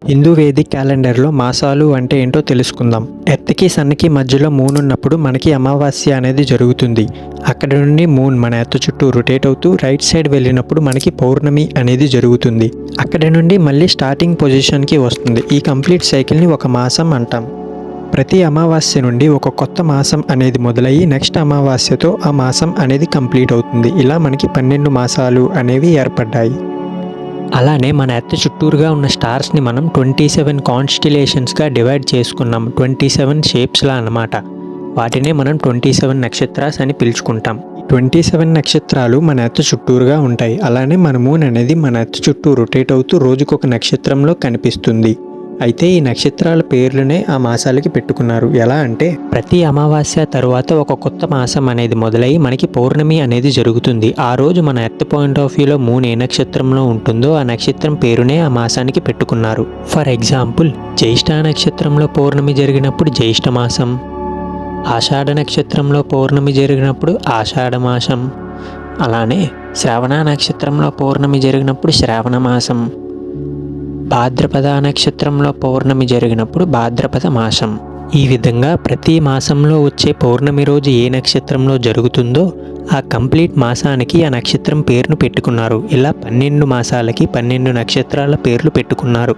Hindu Vedic క్యాలెండర్లో మాసాలు అంటే ఏంటో తెలుసుకుందాం. ఎర్త్కి సన్కి మధ్యలో మూన్ ఉన్నప్పుడు మనకి అమావాస్య అనేది జరుగుతుంది. అక్కడ నుండి మూన్ మన ఎర్త్ చుట్టూ రొటేట్ అవుతూ రైట్ సైడ్ వెళ్ళినప్పుడు మనకి పౌర్ణమి అనేది జరుగుతుంది. అక్కడి నుండి మళ్ళీ స్టార్టింగ్ పొజిషన్కి వస్తుంది. ఈ కంప్లీట్ సైకిల్ని ఒక మాసం అంటాం. ప్రతి అమావాస్య నుండి ఒక కొత్త మాసం అనేది మొదలయ్యి నెక్స్ట్ అమావాస్యతో ఆ మాసం అనేది కంప్లీట్ అవుతుంది. ఇలా మనకి 12 మాసాలు అనేవి ఏర్పడ్డాయి. అలానే మన ఎర్త్ చుట్టూరుగా ఉన్న స్టార్స్ని మనం 27 కాన్స్టిలేషన్స్గా డివైడ్ చేసుకున్నాం. 27 షేప్స్లా అన్నమాట. వాటినే మనం 27 నక్షత్రాస్ అని పిలుచుకుంటాం. 27 నక్షత్రాలు మన ఎర్త్ చుట్టూరుగా ఉంటాయి. అలానే మన మూన్ అనేది మన ఎర్త్ చుట్టూ రొటేట్ అవుతూ రోజుకొక నక్షత్రంలో కనిపిస్తుంది. అయితే ఈ నక్షత్రాల పేర్లనే ఆ మాసాలకి పెట్టుకున్నారు. ఎలా అంటే ప్రతి అమావాస్య తరువాత ఒక కొత్త మాసం అనేది మొదలై మనకి పౌర్ణమి అనేది జరుగుతుంది. ఆ రోజు మన ఎర్త్ పాయింట్ ఆఫ్ వ్యూలో మూన్ ఏ నక్షత్రంలో ఉంటుందో ఆ నక్షత్రం పేరునే ఆ మాసానికి పెట్టుకున్నారు. ఫర్ ఎగ్జాంపుల్, జ్యేష్ఠ నక్షత్రంలో పౌర్ణమి జరిగినప్పుడు జ్యేష్ఠ మాసం, ఆషాఢ నక్షత్రంలో పౌర్ణమి జరిగినప్పుడు ఆషాఢ మాసం, అలానే శ్రవణ నక్షత్రంలో పౌర్ణమి జరిగినప్పుడు శ్రావణ మాసం, భాద్రపద నక్షత్రంలో పౌర్ణమి జరిగినప్పుడు భాద్రపద మాసం. ఈ విధంగా ప్రతి మాసంలో వచ్చే పౌర్ణమి రోజు ఏ నక్షత్రంలో జరుగుతుందో ఆ కంప్లీట్ మాసానికి ఆ నక్షత్రం పేరును పెట్టుకున్నారు. ఇలా 12 మాసాలకి 12 నక్షత్రాల పేర్లు పెట్టుకున్నారు.